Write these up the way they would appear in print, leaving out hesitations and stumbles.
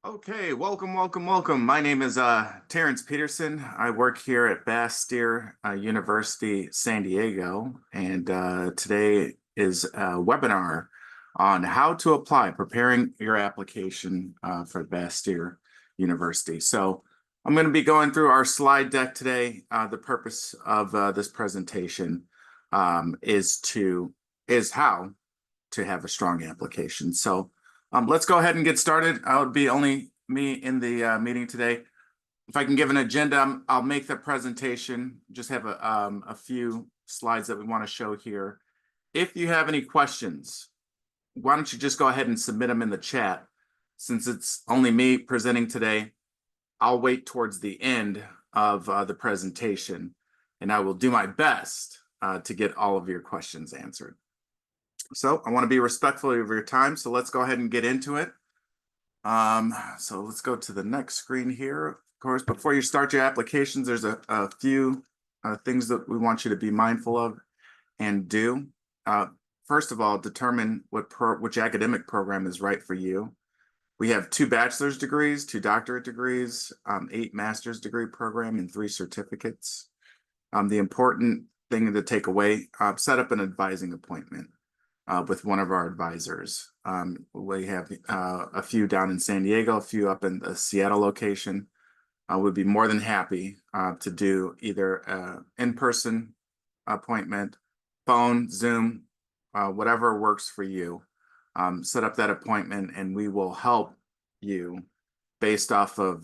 Okay, welcome. My name is Terrence Peterson. I work here at Bastyr University, San Diego, and today is a webinar on how to apply, preparing your application for Bastyr University. So I'm going to be going through our slide deck today. The purpose of this presentation is how to have a strong application. So let's go ahead and get started. I'll be only me in the meeting today. If I can give an agenda, I'll make the presentation. Just have a few slides that we want to show here. If you have any questions, why don't you just go ahead and submit them in the chat? Since it's only me presenting today, I'll wait towards the end of the presentation, and I will do my best to get all of your questions answered. So I want to be respectful of your time. So let's go ahead and get into it. So let's go to the next screen here. Of course, before you start your applications, there's a few things that we want you to be mindful of and do. First of all, determine which academic program is right for you. We have 2 bachelor's degrees, 2 doctorate degrees, 8 master's degree program, and 3 certificates. The important thing to take away, set up an advising appointment with one of our advisors. We have a few down in San Diego, a few up in the Seattle location. We'd be more than happy to do either an in-person appointment, phone, Zoom, whatever works for you. Set up that appointment and we will help you based off of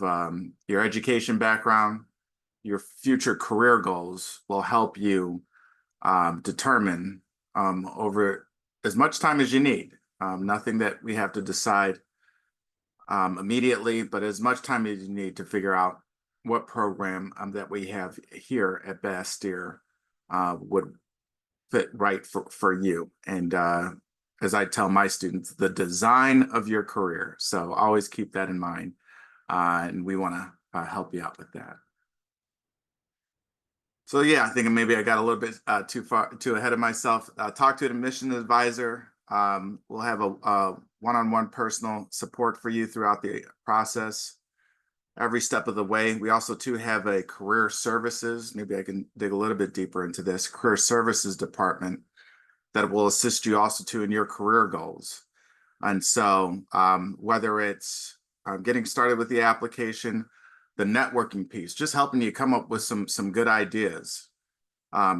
your education background, your future career goals will help you determine over as much time as you need. Nothing that we have to decide immediately, but as much time as you need to figure out what program that we have here at Bastyr would fit right for you. And as I tell my students, the design of your career. So always keep that in mind. And we want to help you out with that. So yeah, I think maybe I got a little bit too ahead of myself. Talk to an admission advisor. We'll have a one-on-one personal support for you throughout the process, every step of the way. We also too have a career services. Maybe I can dig a little bit deeper into this career services department that will assist you also too in your career goals. And so whether it's getting started with the application, the networking piece, just helping you come up with some good ideas.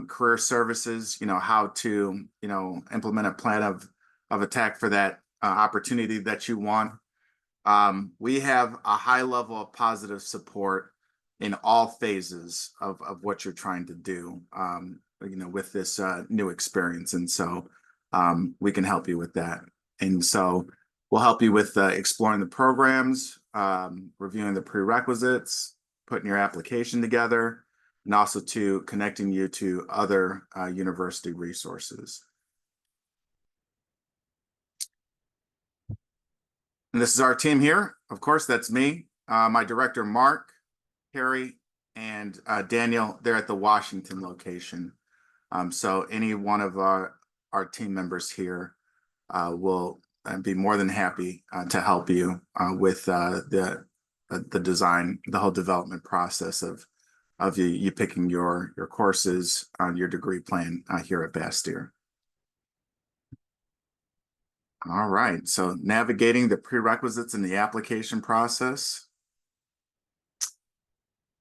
Career services, how to, implement a plan of attack for that opportunity that you want. We have a high level of positive support in all phases of what you're trying to do, with this new experience. And so we can help you with that. And so we'll help you with exploring the programs, reviewing the prerequisites, putting your application together, and also to connecting you to other university resources. And this is our team here. Of course, that's me, my director, Mark, Harry, and Daniel. They're at the Washington location. So any one of our team members here will be more than happy to help you with the design, the whole development process of you picking your courses on your degree plan here at Bastyr. All right, so navigating the prerequisites in the application process.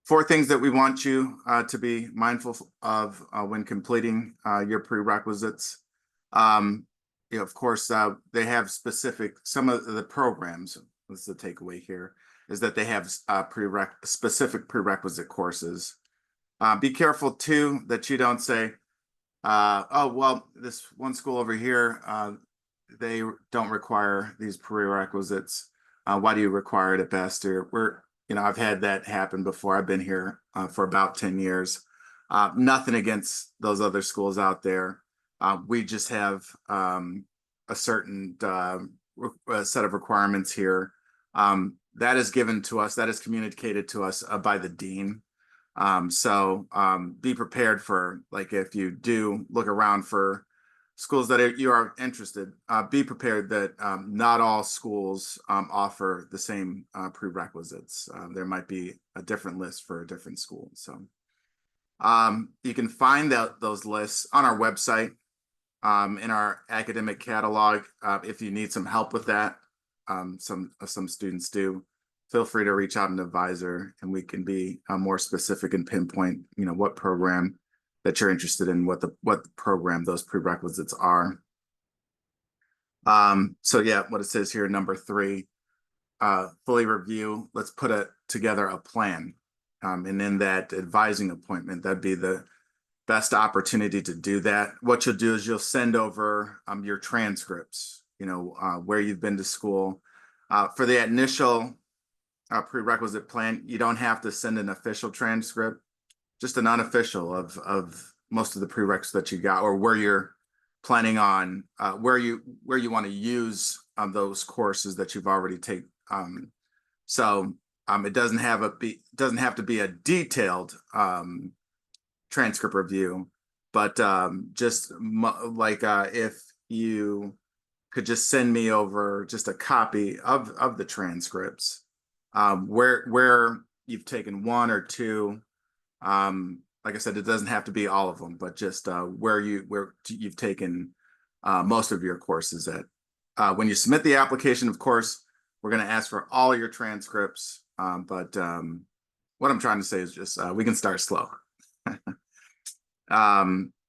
4 things that we want you to be mindful of when completing your prerequisites. Of course, they have some of the programs, this is the takeaway here, is that they have specific prerequisite courses. Be careful too that you don't say, oh, well, this one school over here, they don't require these prerequisites. Why do you require it at Bastyr? I've had that happen before. I've been here for about 10 years. Nothing against those other schools out there. We just have a certain set of requirements here. That is given to us, that is communicated to us by the dean. So be prepared for, like, if you do look around for schools that you are interested, be prepared that not all schools offer the same prerequisites. There might be a different list for a different school. So you can find those lists on our website, in our academic catalog. If you need some help with that, some students do. Feel free to reach out an advisor, and we can be more specific and pinpoint, what program that you're interested in, what program those prerequisites are. So yeah, what it says here, number 3, fully review. Let's put together a plan. And in that advising appointment, that'd be the best opportunity to do that. What you'll do is you'll send over your transcripts, where you've been to school. For the initial prerequisite plan, you don't have to send an official transcript, just an unofficial of most of the prereqs that you got, or where you're planning on, where you want to use those courses that you've already taken. It doesn't have to be a detailed transcript review, but just if you could just send me over just a copy of the transcripts, where you've taken 1 or 2. Like I said, it doesn't have to be all of them, but just where you've taken most of your courses at. When you submit the application, of course, we're going to ask for all your transcripts. But what I'm trying to say is just we can start slow.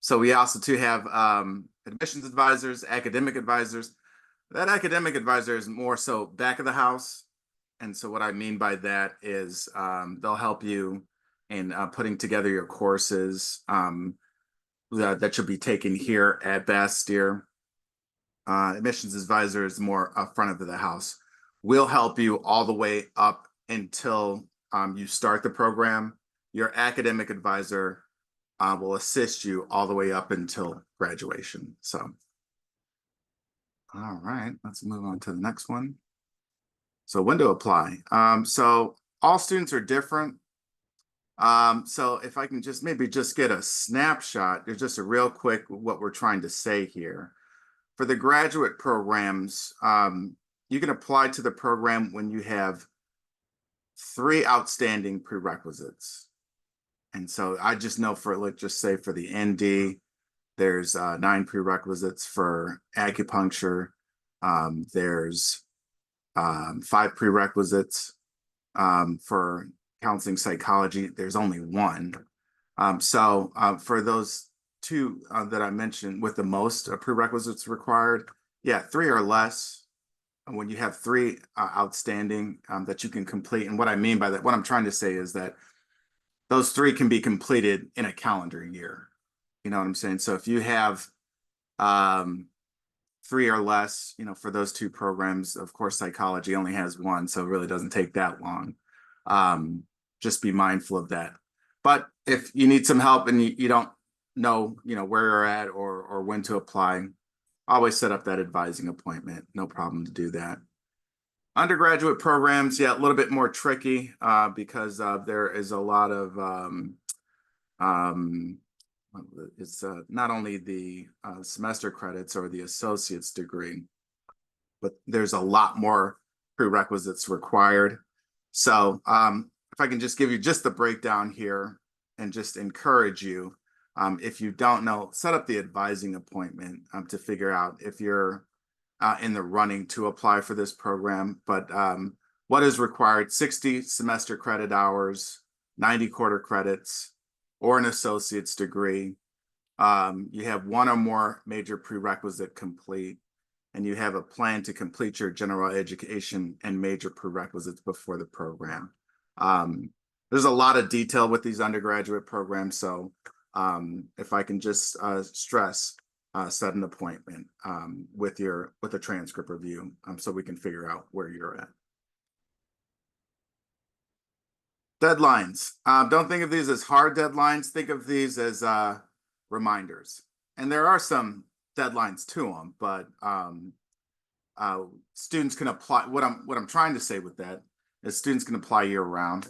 So we also too have admissions advisors, academic advisors. That academic advisor is more so back of the house. And so what I mean by that is they'll help you in putting together your courses that you'll be taking here at Bastyr. Admissions advisor is more front of the house. We'll help you all the way up until you start the program. Your academic advisor will assist you all the way up until graduation. So, all right, let's move on to the next one. So when to apply. So all students are different. So if I can maybe get a snapshot, there's just a real quick what we're trying to say here. For the graduate programs, you can apply to the program when you have 3 outstanding prerequisites. And so I just know let's just say for the ND, there's 9 prerequisites. For acupuncture, there's 5 prerequisites. For counseling psychology, there's only 1. For those 2 that I mentioned with the most prerequisites required, 3 or less. When you have 3 outstanding that you can complete. And what I mean by that, what I'm trying to say is that those 3 can be completed in a calendar year. You know what I'm saying? So if you have 3 or less, for those 2 programs, of course, psychology only has 1, so it really doesn't take that long. Just be mindful of that. But if you need some help and you don't know, where you're at or when to apply, always set up that advising appointment. No problem to do that. Undergraduate programs, a little bit more tricky because there is a lot of it's not only the semester credits or the associate's degree, but there's a lot more prerequisites required. So if I can just give you just the breakdown here and just encourage you, if you don't know, set up the advising appointment to figure out if you're in the running to apply for this program. But what is required: 60 semester credit hours, 90 quarter credits, or an associate's degree. You have 1 or more major prerequisite complete, and you have a plan to complete your general education and major prerequisites before the program. There's a lot of detail with these undergraduate programs, so if I can just stress, set an appointment with a transcript review so we can figure out where you're at. Deadlines. Don't think of these as hard deadlines. Think of these as reminders. And there are some deadlines to them, but students can apply. What I'm trying to say with that is students can apply year round.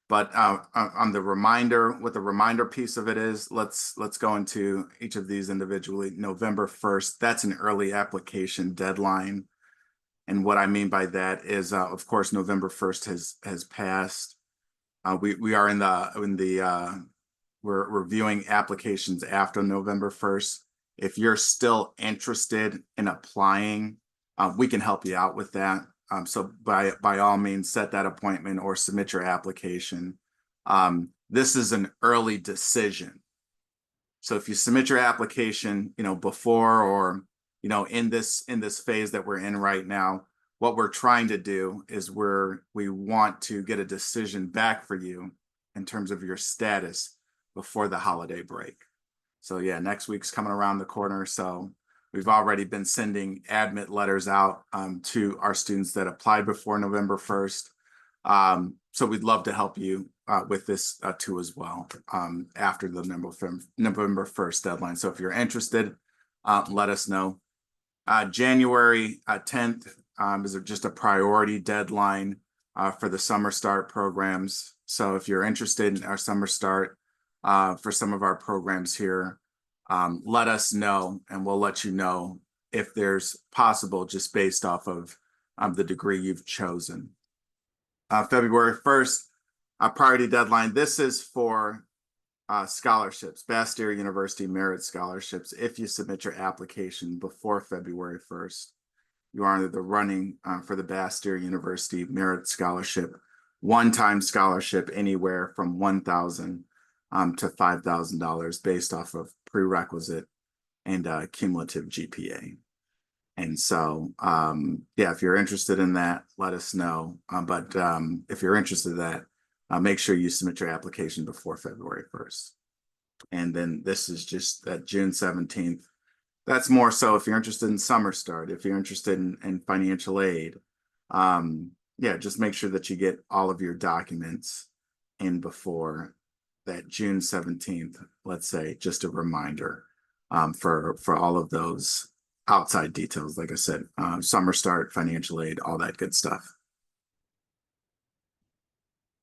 But on the reminder, what the reminder piece of it is, let's go into each of these individually. November 1st, that's an early application deadline. And what I mean by that is, of course, November 1st has passed. We are in the we're reviewing applications after November 1st. If you're still interested in applying, we can help you out with that. So by all means, set that appointment or submit your application. This is an early decision. So if you submit your application, before or in this phase that we're in right now, what we're trying to do is we want to get a decision back for you in terms of your status before the holiday break. So yeah, next week's coming around the corner. So we've already been sending admit letters out to our students that applied before November 1st. So we'd love to help you with this too as well after the November 1st deadline. So if you're interested, let us know. January 10th is just a priority deadline for the summer start programs. So if you're interested in our summer start for some of our programs here, let us know and we'll let you know if there's possible just based off of the degree you've chosen. February 1st, priority deadline. This is for scholarships, Bastyr University merit scholarships. If you submit your application before February 1st, you are in the running for the Bastyr University merit scholarship, one-time scholarship anywhere from $1,000 to $5,000 based off of prerequisite and cumulative GPA. And so, yeah, if you're interested in that, let us know. But if you're interested in that, make sure you submit your application before February 1st. And then this is just that June 17th. That's more so if you're interested in summer start, if you're interested in financial aid. Yeah, just make sure that you get all of your documents in before that June 17th, let's say, just a reminder for all of those outside details, like I said, summer start, financial aid, all that good stuff.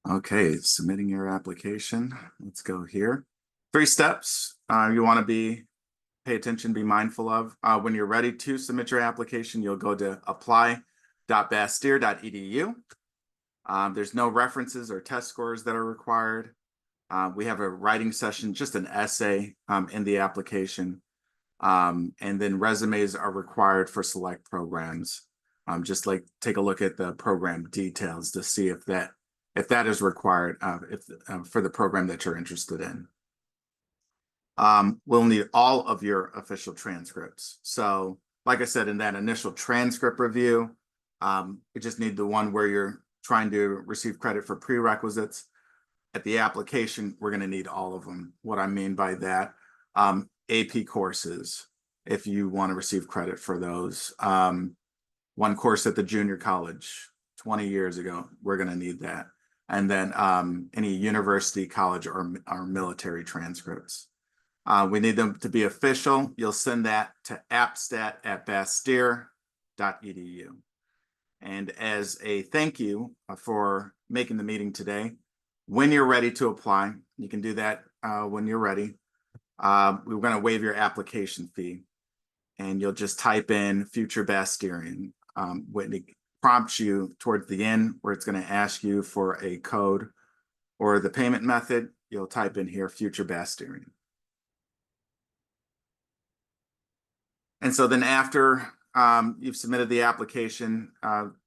Okay, submitting your application. Let's go here. 3 steps you want to pay attention, be mindful of. When you're ready to submit your application, you'll go to apply.bastyr.edu. There's no references or test scores that are required. We have a writing session, just an essay in the application. And then resumes are required for select programs. Just like take a look at the program details to see if that is required for the program that you're interested in. We'll need all of your official transcripts. So like I said, in that initial transcript review, we just need the one where you're trying to receive credit for prerequisites. At the application, we're going to need all of them. What I mean by that, AP courses, if you want to receive credit for those. One course at the junior college 20 years ago, we're going to need that. And then any university, college, or military transcripts. We need them to be official. You'll send that to appstat@bastyr.edu. And as a thank you for making the meeting today, when you're ready to apply, you can do that when you're ready. We're going to waive your application fee, and you'll just type in future Bastyrian. When it prompts you towards the end where it's going to ask you for a code or the payment method, you'll type in here future Bastyrian. And so then after you've submitted the application,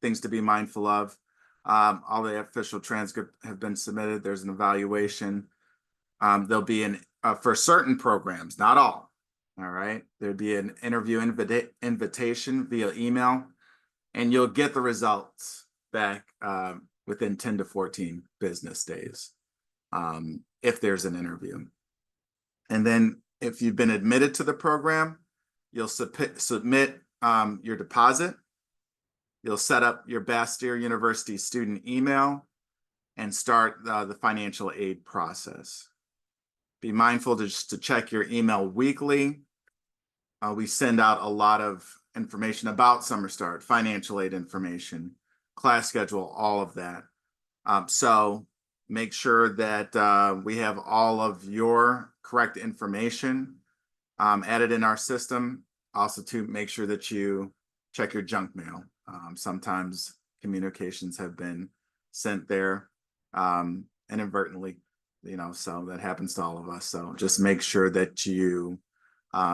things to be mindful of. All the official transcripts have been submitted. There's an evaluation. There'll be for certain programs, not all. All right. There'd be an interview invitation via email, and you'll get the results back within 10 to 14 business days if there's an interview. And then if you've been admitted to the program, you'll submit your deposit. You'll set up your Bastyr University student email and start the financial aid process. Be mindful to check your email weekly. We send out a lot of information about Summer Start, financial aid information, class schedule, all of that. So make sure that we have all of your correct information added in our system. Also, to make sure that you check your junk mail. Sometimes communications have been sent there inadvertently, so that happens to all of us. So just make sure that you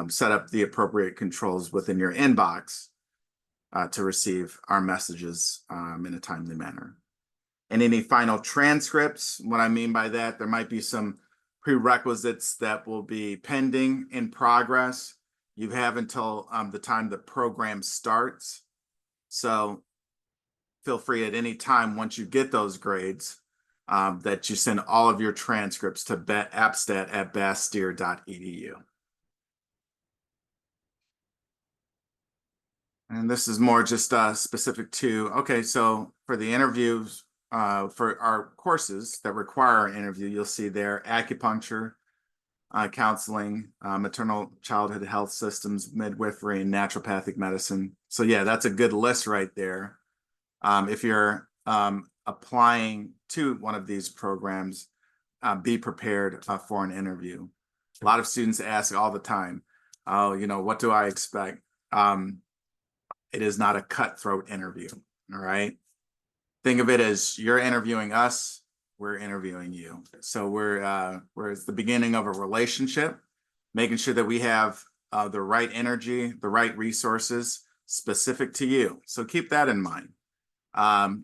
set up the appropriate controls within your inbox to receive our messages in a timely manner. And any final transcripts, what I mean by that, there might be some prerequisites that will be pending in progress. You have until the time the program starts. So feel free at any time once you get those grades that you send all of your transcripts to appstat@bastyr.edu. And this is more just specific to, okay, so for the interviews, for our courses that require an interview, you'll see there acupuncture, counseling, maternal childhood health systems, midwifery, and naturopathic medicine. So yeah, that's a good list right there. If you're applying to one of these programs, be prepared for an interview. A lot of students ask all the time, oh, what do I expect? It is not a cutthroat interview, all right? Think of it as you're interviewing us, we're interviewing you. So we're it's the beginning of a relationship, making sure that we have the right energy, the right resources specific to you. So keep that in mind. So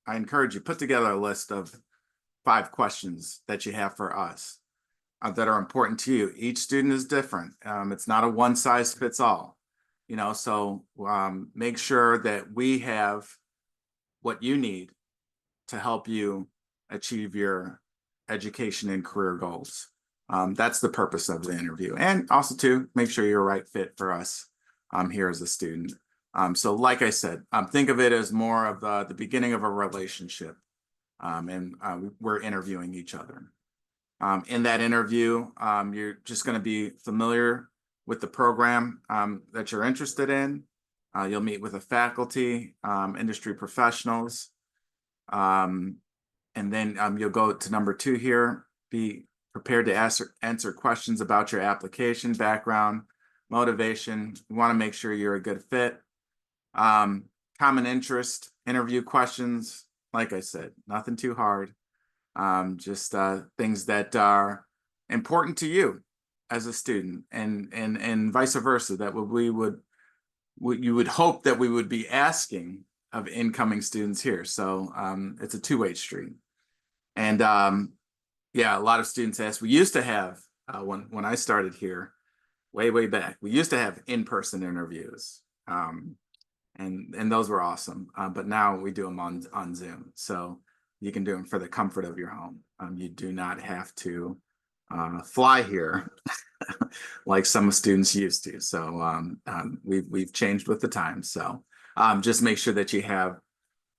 I encourage you, put together a list of 5 questions that you have for us that are important to you. Each student is different. It's not a one size fits all. So make sure that we have what you need to help you achieve your education and career goals. That's the purpose of the interview. And also to make sure you're a right fit for us here as a student. So like I said, think of it as more of the beginning of a relationship. And we're interviewing each other. In that interview, you're just going to be familiar with the program that you're interested in. You'll meet with the faculty, industry professionals, and then you'll go to number 2 here. Be prepared to answer questions about your application, background, motivation. You want to make sure you're a good fit. Common interest, interview questions. Like I said, nothing too hard. Just things that are important to you as a student, and vice versa, that you would hope that we would be asking of incoming students here. So it's a two-way street. And yeah, a lot of students ask. We used to have when I started here, way back, we used to have in-person interviews, and those were awesome. But now we do them on Zoom, so you can do them for the comfort of your home. You do not have to fly here like some students used to. So we've changed with the times. So just make sure that you have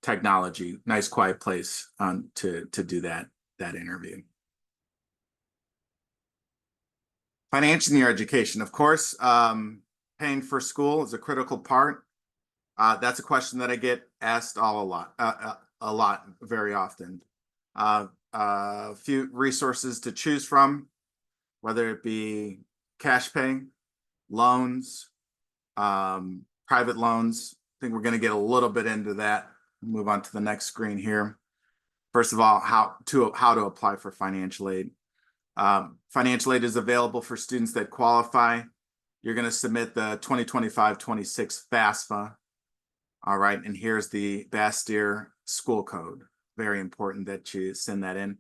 technology, nice quiet place to do that interview. Financing your education, of course, paying for school is a critical part. That's a question that I get asked a lot, very often. A few resources to choose from, whether it be cash pay, loans, private loans. I think we're going to get a little bit into that. Move on to the next screen here. First of all, how to apply for financial aid. Financial aid is available for students that qualify. You're going to submit the 2025-26 FAFSA. All right, and here's the Bastyr school code. Very important that you send that in.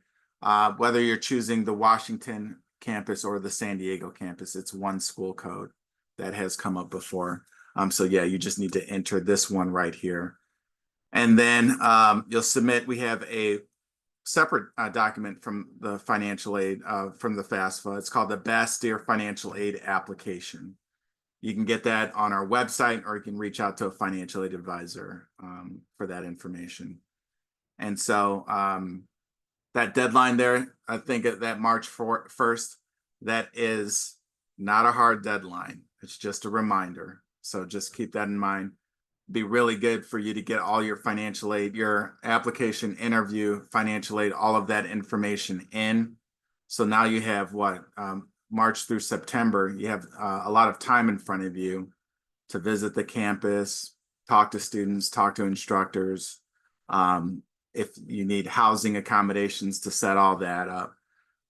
Whether you're choosing the Washington campus or the San Diego campus, it's one school code that has come up before. So yeah, you just need to enter this one right here. And then you'll submit, we have a separate document from the financial aid, from the FAFSA. It's called the Bastyr Financial Aid Application. You can get that on our website, or you can reach out to a financial aid advisor for that information. And so that deadline there, I think that March 1st, that is not a hard deadline. It's just a reminder. So just keep that in mind. be really good for you to get all your financial aid, your application, interview, financial aid, all of that information in. So now you have what, March through September, you have a lot of time in front of you to visit the campus, talk to students, talk to instructors. If you need housing accommodations, to set all that up,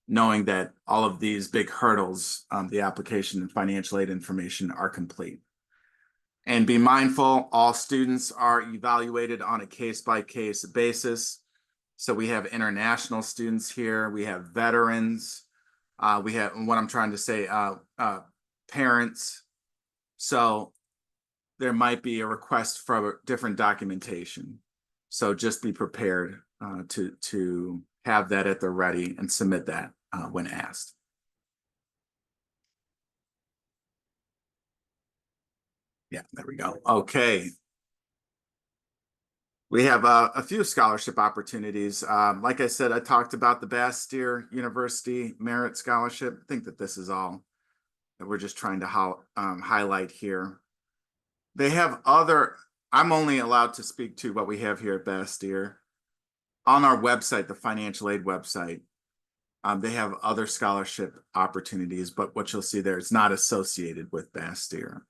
knowing that all of these big hurdles, the application and financial aid information, are complete. And be mindful, all students are evaluated on a case-by-case basis. So we have international students here, we have veterans, we have, what I'm trying to say, parents. So there might be a request for different documentation. So just be prepared to have that at the ready and submit that when asked. Yeah, there we go. Okay. We have a few scholarship opportunities. Like I said, I talked about the Bastyr University Merit Scholarship. I think that this is all that we're just trying to highlight here. They have other, I'm only allowed to speak to what we have here at Bastyr. On our website, the financial aid website, they have other scholarship opportunities, but what you'll see there, it's not associated with Bastyr.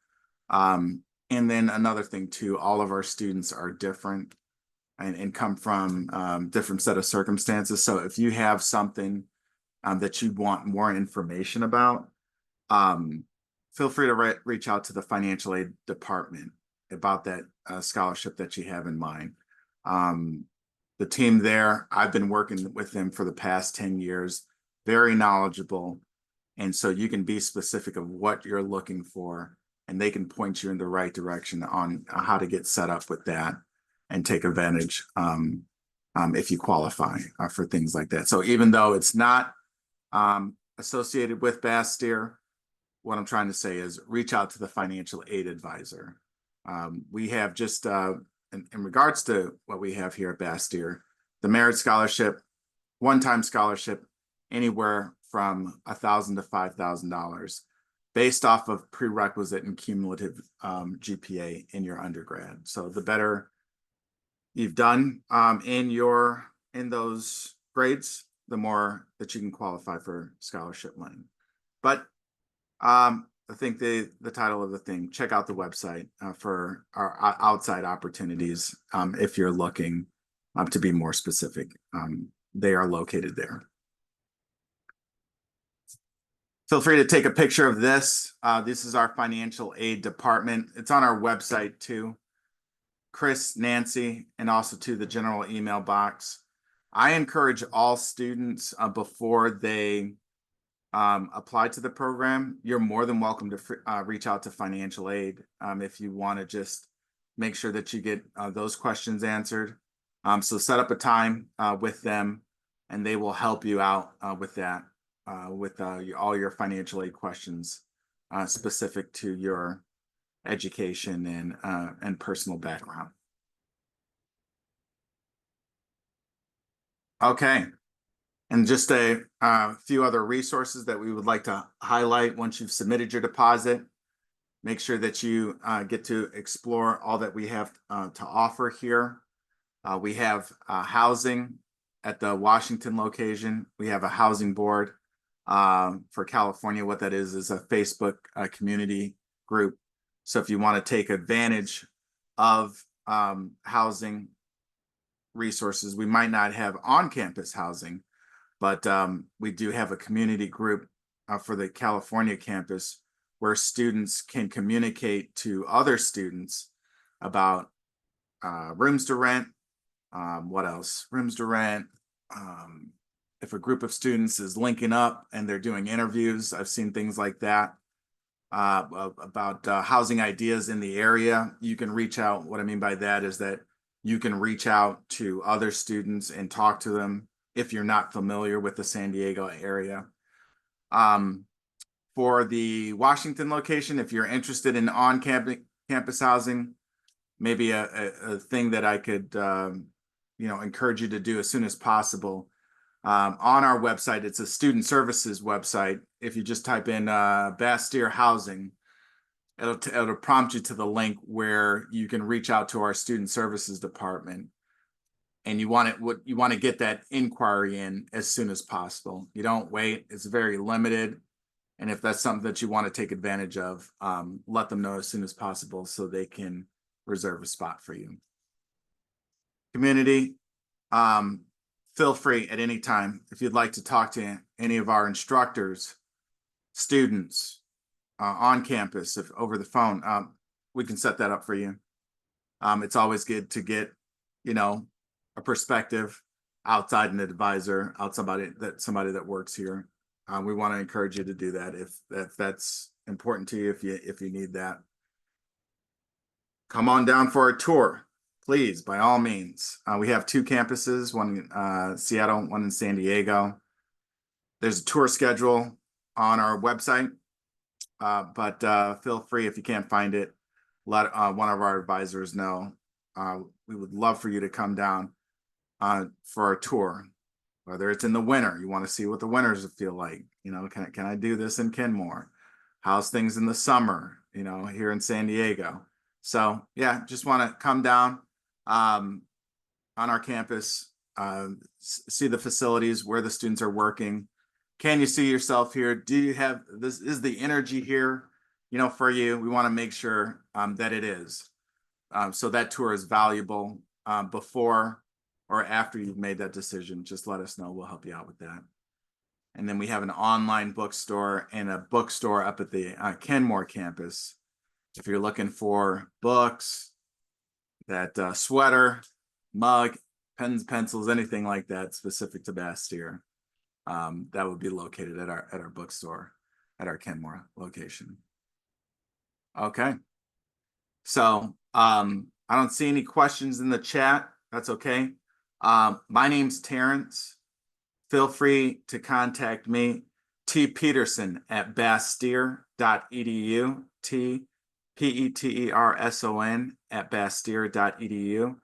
And then another thing too, all of our students are different and come from different set of circumstances. So if you have something that you want more information about, feel free to reach out to the financial aid department about that scholarship that you have in mind. The team there, I've been working with them for the past 10 years, very knowledgeable. And so you can be specific of what you're looking for, and they can point you in the right direction on how to get set up with that and take advantage if you qualify for things like that. So even though it's not associated with Bastyr, what I'm trying to say is reach out to the financial aid advisor. We have just, in regards to what we have here at Bastyr, the Merit Scholarship, one-time scholarship, anywhere from $1,000 to $5,000, based off of prerequisite and cumulative GPA in your undergrad. So the better you've done in those grades, the more that you can qualify for scholarship money. But I think the title of the thing, check out the website for our outside opportunities if you're looking to be more specific. They are located there. Feel free to take a picture of this. This is our financial aid department. It's on our website too. Chris, Nancy, and also to the general email box. I encourage all students before they apply to the program, you're more than welcome to reach out to financial aid if you want to just make sure that you get those questions answered. So set up a time with them, and they will help you out with that, with all your financial aid questions specific to your education and personal background. Okay. And just a few other resources that we would like to highlight once you've submitted your deposit. Make sure that you get to explore all that we have to offer here. We have housing at the Washington location. We have a housing board for California. What that is a Facebook community group. So if you want to take advantage of housing resources, we might not have on-campus housing, but we do have a community group for the California campus where students can communicate to other students about rooms to rent. What else? Rooms to rent. If a group of students is linking up and they're doing interviews, I've seen things like that. About housing ideas in the area, you can reach out. What I mean by that is that you can reach out to other students and talk to them if you're not familiar with the San Diego area. For the Washington location, if you're interested in on-campus housing, maybe a thing that I could encourage you to do as soon as possible. On our website, it's a student services website. If you just type in Bastyr housing, it'll prompt you to the link where you can reach out to our student services department, and you want to get that inquiry in as soon as possible. You don't wait. It's very limited. And if that's something that you want to take advantage of, let them know as soon as possible so they can reserve a spot for you. Community, feel free at any time if you'd like to talk to any of our instructors, students on campus, if over the phone, we can set that up for you. It's always good to get, a perspective outside an advisor, somebody that works here. We want to encourage you to do that if that's important to you, if you need that. Come on down for a tour, please, by all means. We have 2 campuses, one in Seattle, one in San Diego. There's a tour schedule on our website, but feel free, if you can't find it, let one of our advisors know. We would love for you to come down for a tour. Whether it's in the winter, you want to see what the winters feel like. Can I do this in Kenmore? How's things in the summer, here in San Diego? So yeah, just want to come down on our campus, see the facilities where the students are working. Can you see yourself here? Do you have this? Is the energy here, for you? We want to make sure that it is. So that tour is valuable before or after you've made that decision. Just let us know. We'll help you out with that. And then we have an online bookstore and a bookstore up at the Kenmore campus. If you're looking for books, that sweater, mug, pens, pencils, anything like that specific to Bastyr, that would be located at our bookstore at our Kenmore location. Okay. So I don't see any questions in the chat. That's okay. My name's Terrence. Feel free to contact me, tpeterson@bastyr.edu, tpeterson @bastyr.edu.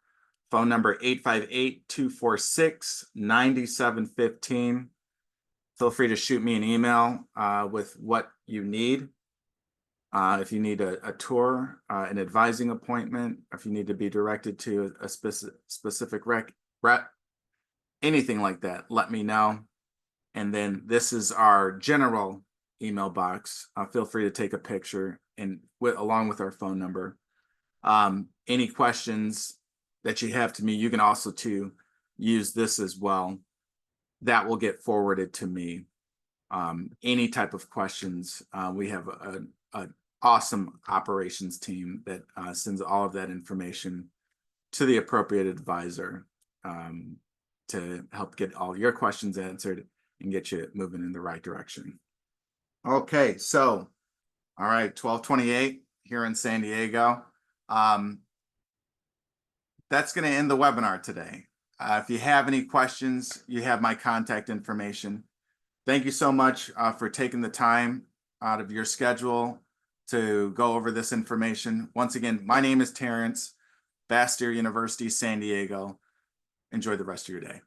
Phone number 858-246-9715. Feel free to shoot me an email with what you need. If you need a tour, an advising appointment, if you need to be directed to a specific rep, anything like that, let me know. And then this is our general email box. Feel free to take a picture along with our phone number. Any questions that you have to me, you can also use this as well. That will get forwarded to me. Any type of questions, we have an awesome operations team that sends all of that information to the appropriate advisor to help get all your questions answered and get you moving in the right direction. Okay, so, all right, 1228 here in San Diego. That's going to end the webinar today. If you have any questions, you have my contact information. Thank you so much for taking the time out of your schedule to go over this information. Once again, my name is Terrence, Bastyr University, San Diego. Enjoy the rest of your day.